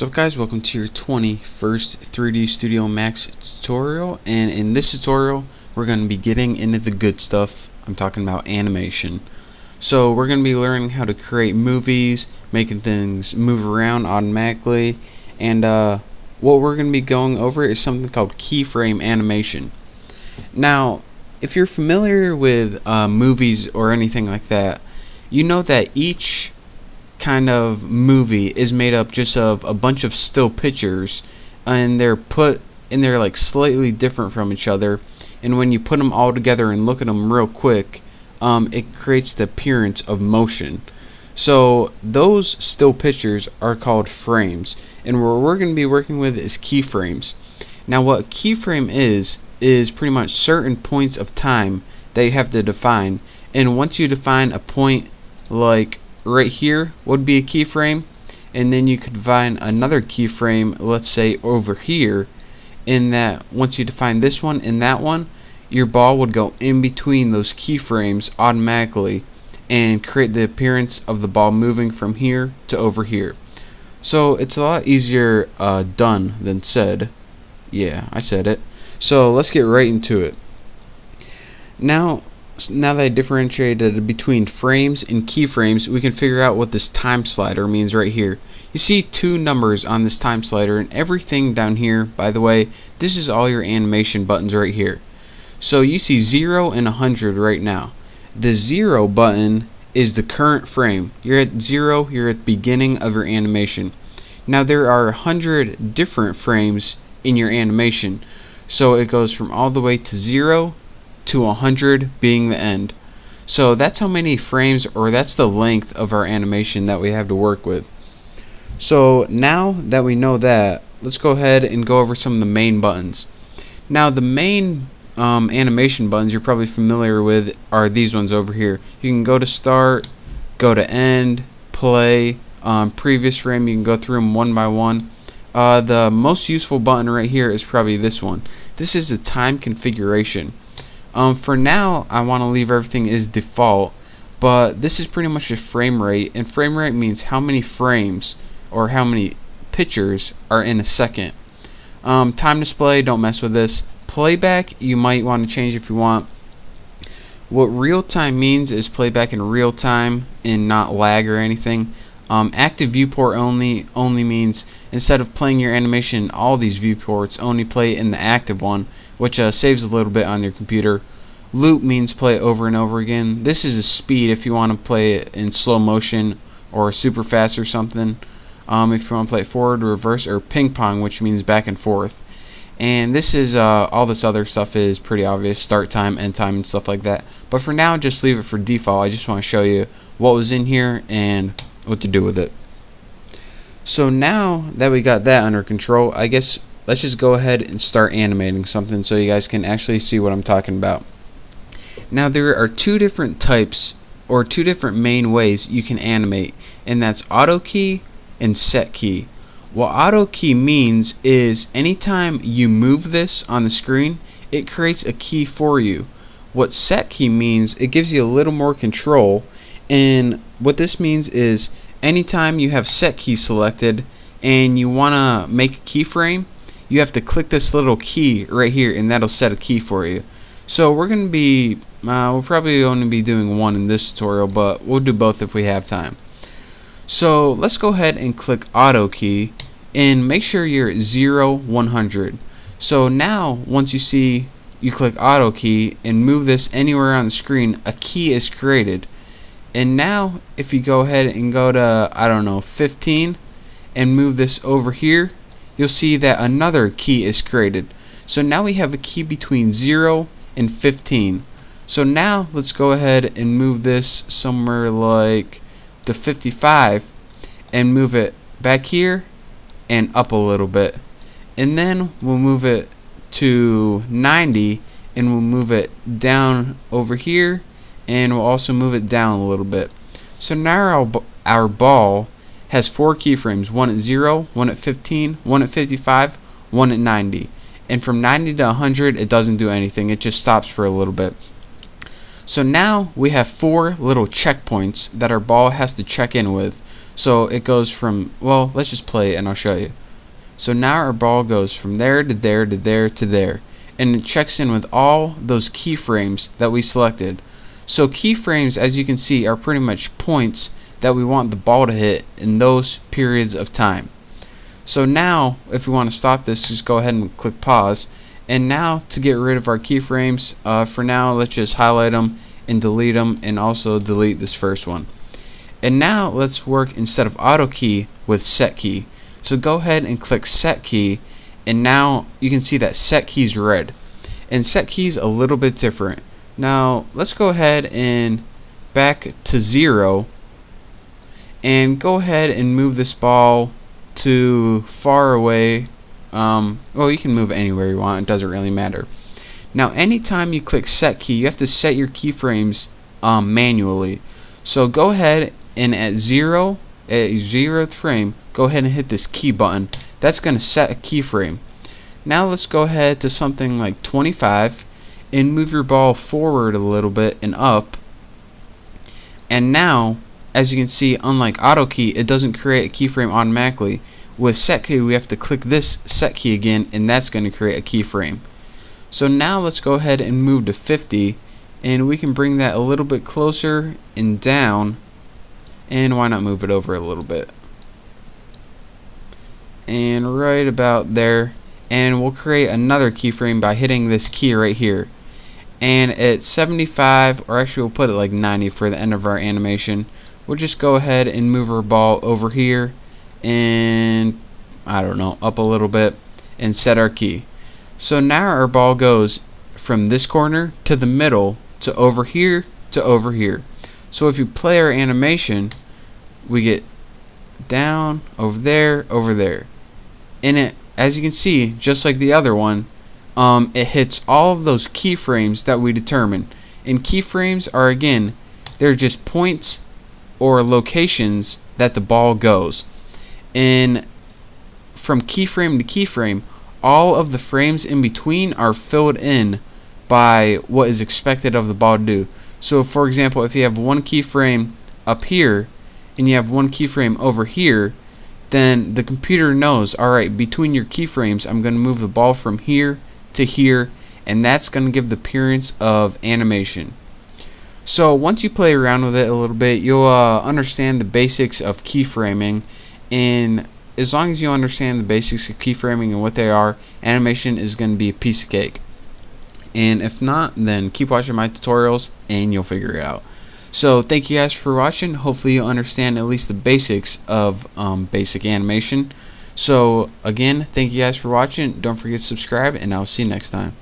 What's up guys, welcome to your 21st 3D Studio Max tutorial, and in this tutorial we're going to be getting into the good stuff. I'm talking about animation. So we're going to be learning how to create movies, making things move around automatically, and what we're going to be going over is something called keyframe animation. Now, if you're familiar with movies or anything like that, you know that each kind of movie is made up just of a bunch of still pictures, and they're like slightly different from each other, and when you put them all together and look at them real quick, it creates the appearance of motion. So those still pictures are called frames, and what we're going to be working with is keyframes. Now what a keyframe is pretty much certain points of time that you have to define, and once you define a point like right here would be a keyframe, and then you could define another keyframe, let's say over here, in that once you define this one and that one, your ball would go in between those keyframes automatically and create the appearance of the ball moving from here to over here. So it's a lot easier done than said. Yeah, I said it. So let's get right into it. Now that I differentiated between frames and keyframes, we can figure out what this time slider means right here. You see two numbers on this time slider, and everything down here, by the way, this is all your animation buttons right here. So you see 0 and 100 right now. The 0 button is the current frame. You're at 0, you're at the beginning of your animation. Now there are 100 different frames in your animation, so it goes from all the way to 0 to 100 being the end. So that's how many frames, or that's the length of our animation that we have to work with. So now that we know that, let's go ahead and go over some of the main buttons. Now the main animation buttons you're probably familiar with are these ones over here. You can go to start, go to end, play, previous frame. You can go through them one by one. The most useful button right here is probably this one. This is the time configuration. For now, I want to leave everything as default, but this is pretty much a frame rate, and frame rate means how many frames or how many pictures are in a second. Time display, don't mess with this. Playback, you might want to change if you want. What real time means is playback in real time and not lag or anything. Active viewport only means instead of playing your animation in all these viewports, only play in the active one, which saves a little bit on your computer. Loop means play over and over again. This is a speed if you want to play it in slow motion or super fast or something. If you want to play it forward, reverse, or ping pong, which means back and forth. And this is all this other stuff is pretty obvious, start time, end time, and stuff like that. But for now, just leave it for default. I just want to show you what was in here and what to do with it. So now that we got that under control, I guess let's just go ahead and start animating something so you guys can actually see what I'm talking about. Now there are two different types, or two different main ways you can animate, and that's auto key and set key. What auto key means is anytime you move this on the screen, it creates a key for you. What set key means, it gives you a little more control, and what this means is anytime you have set key selected and you want to make a keyframe, you have to click this little key right here, and that'll set a key for you. So we're going to be we'll probably only be doing one in this tutorial, but we'll do both if we have time. So let's go ahead and click auto key and make sure you're at 0, 100. So now once you click auto key and move this anywhere on the screen, a key is created. And now if you go ahead and go to, I don't know, 15 and move this over here, you'll see that another key is created. So now we have a key between 0 and 15. So now let's go ahead and move this somewhere like to 55 and move it back here and up a little bit. And then we'll move it to 90 and we'll move it down over here, and we'll also move it down a little bit. So now our ball has 4 keyframes, one at 0, one at 15, one at 55, one at 90. And from 90 to 100 it doesn't do anything, it just stops for a little bit. So now we have 4 little checkpoints that our ball has to check in with. So it goes from, well, let's just play it and I'll show you. So now our ball goes from there to there to there to there, and it checks in with all those keyframes that we selected. So keyframes, as you can see, are pretty much points that we want the ball to hit in those periods of time. So now, if we want to stop this, just go ahead and click pause. And now, to get rid of our keyframes, for now, let's just highlight them and delete them, and also delete this first one. And now, let's work instead of auto key with set key. So go ahead and click set key, and now you can see that set key is red. And set key is a little bit different. Now, let's go ahead and back to 0, and go ahead and move this ball to far away. Well, you can move anywhere you want, it doesn't really matter. Now anytime you click set key, you have to set your keyframes manually. So go ahead and at 0th frame, go ahead and hit this key button. That's going to set a keyframe. Now let's go ahead to something like 25 and move your ball forward a little bit and up. And now, as you can see, unlike auto key, it doesn't create a keyframe automatically. With set key, we have to click this set key again, and that's going to create a keyframe. So now let's go ahead and move to 50, and we can bring that a little bit closer and down, and why not move it over a little bit, and right about there, and we'll create another keyframe by hitting this key right here. And at 75, or actually we'll put it like 90 for the end of our animation, we'll just go ahead and move our ball over here and, I don't know, up a little bit, and set our key. So now our ball goes from this corner to the middle to over here to over here. So if you play our animation, we get down, over there, and it, as you can see, just like the other one, it hits all of those keyframes that we determined. And keyframes are, again, they're just points or locations that the ball goes. And from keyframe to keyframe, all of the frames in between are filled in by what is expected of the ball to do. So for example, if you have one keyframe up here and you have one keyframe over here, then the computer knows, alright, between your keyframes I'm going to move the ball from here to here, and that's going to give the appearance of animation. So once you play around with it a little bit, you'll understand the basics of keyframing, and as long as you understand the basics of keyframing and what they are, animation is going to be a piece of cake. And if not, then keep watching my tutorials and you'll figure it out. So thank you guys for watching. Hopefully you'll understand at least the basics of basic animation. So again, thank you guys for watching. Don't forget to subscribe, and I'll see you next time.